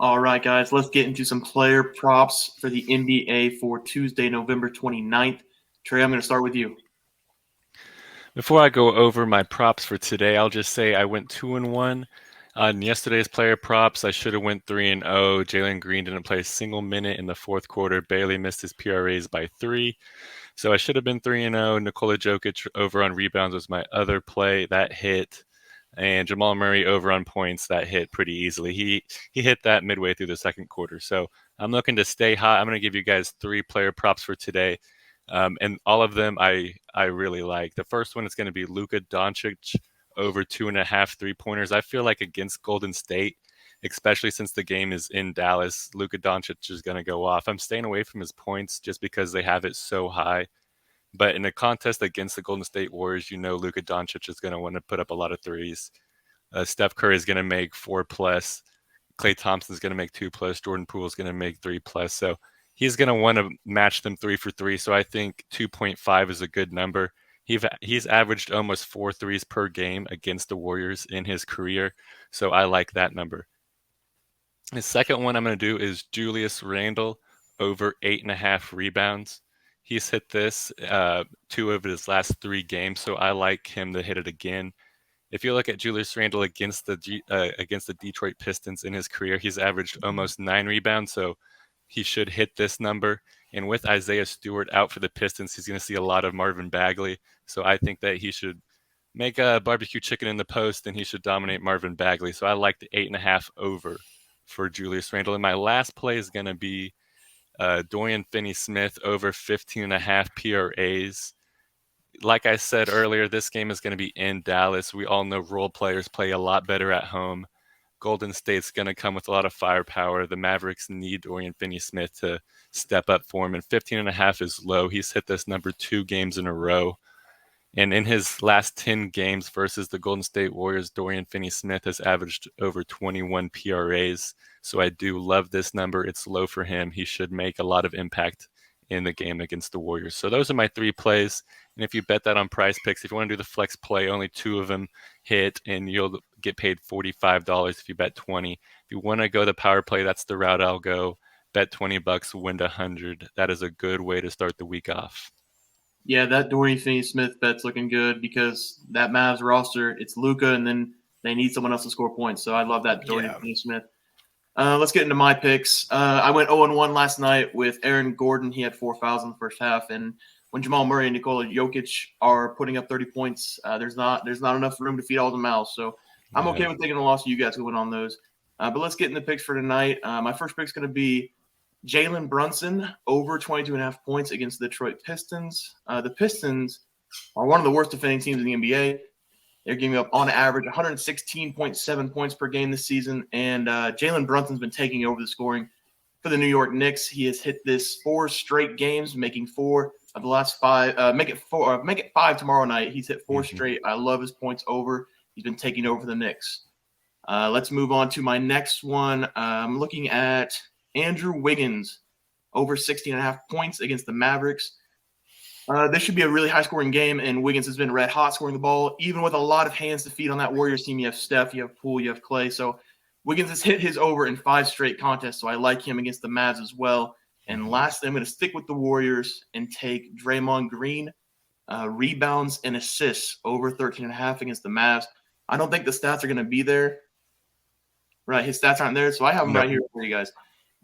All right, guys, let's get into some player props for the NBA for Tuesday, November 29th. Trey, I'm going to start with you. Before I go over my props for today, I'll just say I went 2-1 on yesterday's player props. I should have went 3-0. Jalen Green didn't play a single minute in the fourth quarter. Barely missed his PRAs by 3. So I should have been 3-0. Nikola Jokic over on rebounds was my other play. That hit. And Jamal Murray over on points, that hit pretty easily. He hit that midway through the second quarter. So I'm looking to stay hot. I'm going to give you guys 3 player props for today. And all of them I really like. The first one is going to be Luka Doncic over 2.5 3-pointers. I feel like against Golden State, especially since the game is in Dallas, Luka Doncic is going to go off. I'm staying away from his points just because they have it so high. But in a contest against the Golden State Warriors, Luka Doncic is going to want to put up a lot of threes. Steph Curry is going to make 4 plus. Klay Thompson is going to make 2 plus. Jordan Poole is going to make 3 plus. So he's going to want to match them 3 for 3. So I think 2.5 is a good number. He's averaged almost 4 threes per game against the Warriors in his career. So I like that number. The second one I'm going to do is Julius Randle over 8.5 rebounds. He's hit this 2 of his last 3 games, so I like him to hit it again. If you look at Julius Randle against the Detroit Pistons in his career, he's averaged almost 9 rebounds, so he should hit this number. And with Isaiah Stewart out for the Pistons, he's going to see a lot of Marvin Bagley. So I think that he should make a barbecue chicken in the post, and he should dominate Marvin Bagley. So I like the 8.5 over for Julius Randle. And my last play is going to be Dorian Finney-Smith over 15.5 PRAs. Like I said earlier, this game is going to be in Dallas. We all know role players play a lot better at home. Golden State's going to come with a lot of firepower. The Mavericks need Dorian Finney-Smith to step up for him, and 15.5 is low. He's hit this number 2 games in a row. And in his last 10 games versus the Golden State Warriors, Dorian Finney-Smith has averaged over 21 PRAs. So I do love this number. It's low for him. He should make a lot of impact in the game against the Warriors. So those are my 3 plays. And if you bet that on PrizePicks, if you want to do the flex play, only 2 of them hit, and you'll get paid $45 if you bet 20. If you want to go the power play, that's the route I'll go. Bet $20, win 100. That is a good way to start the week off. Yeah, that Dorian Finney-Smith bet's looking good because that Mavs roster, it's Luka, and then they need someone else to score points. So I love that Dorian Finney-Smith. Let's get into my picks. I went 0-1 last night with Aaron Gordon. He had 4 fouls in the first half, and when Jamal Murray and Nikola Jokic are putting up 30 points, there's not enough room to feed all the mouths. So I'm okay with taking a loss. You guys can win on those. But let's get into the picks for tonight. My first pick is going to be Jalen Brunson over 22.5 points against the Detroit Pistons. The Pistons are one of the worst defending teams in the NBA. They're giving up, on average, 116.7 points per game this season, and Jalen Brunson's been taking over the scoring for the New York Knicks. He has hit this 4 straight games, making 4 of the last 5. Make it 5 tomorrow night. He's hit 4 straight. I love his points over. He's been taking over the Knicks. Let's move on to my next one. I'm looking at Andrew Wiggins over 16.5 points against the Mavericks. This should be a really high-scoring game, and Wiggins has been red hot scoring the ball, even with a lot of hands to feed on that Warriors team. You have Steph, you have Poole, you have Klay. So Wiggins has hit his over in 5 straight contests, so I like him against the Mavs as well. And lastly, I'm going to stick with the Warriors and take Draymond Green, rebounds and assists over 13.5 against the Mavs. I don't think the stats are going to be there. Right, his stats aren't there, so I have them right here for you guys.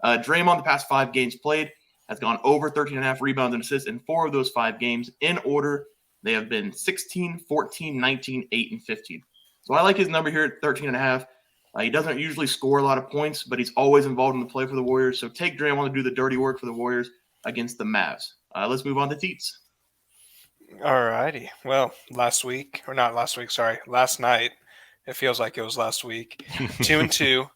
Draymond, the past 5 games played, has gone over 13.5 rebounds and assists in 4 of those 5 games. In order, they have been 16, 14, 19, 8, and 15. So I like his number here at 13.5. He doesn't usually score a lot of points, but he's always involved in the play for the Warriors. So take Draymond to do the dirty work for the Warriors against the Mavs. Let's move on to Teets. All righty. Well, last night. It feels like it was last week. 2-2.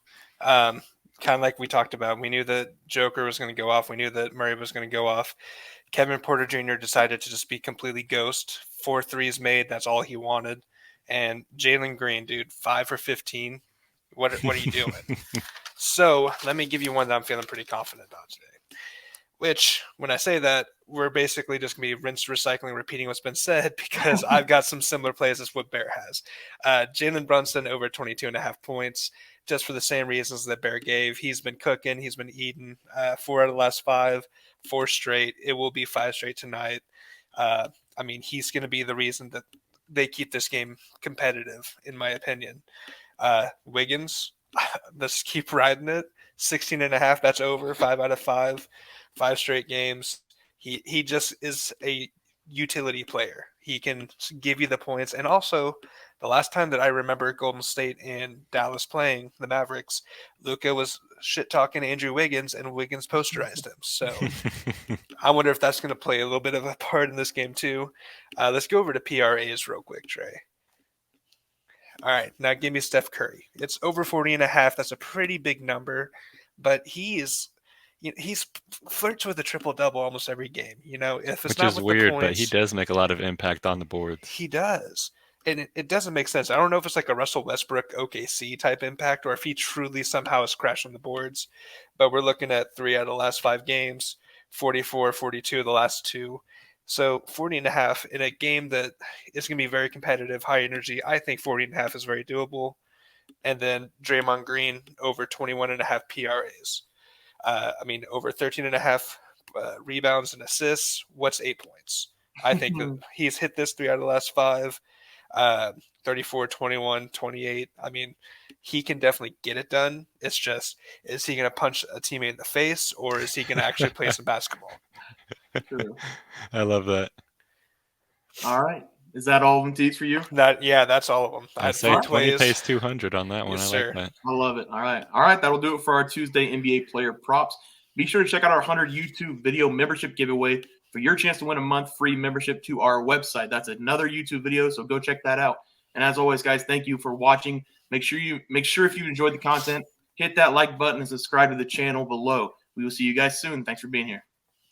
Kind of like we talked about. We knew that Joker was going to go off. We knew that Murray was going to go off. Kevin Porter Jr. decided to just be completely ghost. 4 threes made. That's all he wanted. And Jalen Green, dude, 5 for 15. What are you doing? So let me give you one that I'm feeling pretty confident about today. Which, when I say that, we're basically just going to be rinse, recycling, repeating what's been said because I've got some similar plays as what Bear has. Jalen Brunson over 22.5 points. just for the same reasons that Bear gave. He's been cooking. He's been eating 4 out of the last 5, 4 straight. It will be 5 straight tonight. I mean, he's going to be the reason that they keep this game competitive, in my opinion. Wiggins, let's keep riding it. 16.5, that's over. 5 out of 5, 5 straight games. He just is a utility player. He can give you the points. And also, the last time that I remember Golden State and Dallas playing the Mavericks, Luka was shit-talking Andrew Wiggins, and Wiggins posterized him. So I wonder if that's going to play a little bit of a part in this game too. Let's go over to PRAs real quick, Trey. All right, now give me Steph Curry. It's over 40.5. That's a pretty big number, but he's flirts with a triple-double almost every game. If it's Which not is with weird, the points, but he does make a lot of impact on the boards. He does. And it doesn't make sense. I don't know if it's like a Russell Westbrook OKC type impact or if he truly somehow has crashed on the boards. But we're looking at 3 out of the last 5 games, 44, 42 of the last 2. So 40.5 in a game that is going to be very competitive, high energy. I think 40.5 is very doable. And then Draymond Green over 21.5 PRAs. Over 13.5 rebounds and assists. What's 8 points? I think that he's hit this 3 out of the last 5. 34, 21, 28. I mean, he can definitely get it done. It's just, is he going to punch a teammate in the face, or is he going to actually play some basketball? True. I love that. All right. Is that all of them, Teats, for you? That's all of them. I say 20 pays 200 on that one. Yes, I sir. like that. I love it. All right. That'll do it for our Tuesday NBA player props. Be sure to check out our 100 YouTube video membership giveaway for your chance to win a month free membership to our website. That's another YouTube video, so go check that out. And as always, guys, thank you for watching. Make sure if you enjoyed the content, hit that like button and subscribe to the channel below. We will see you guys soon. Thanks for being here.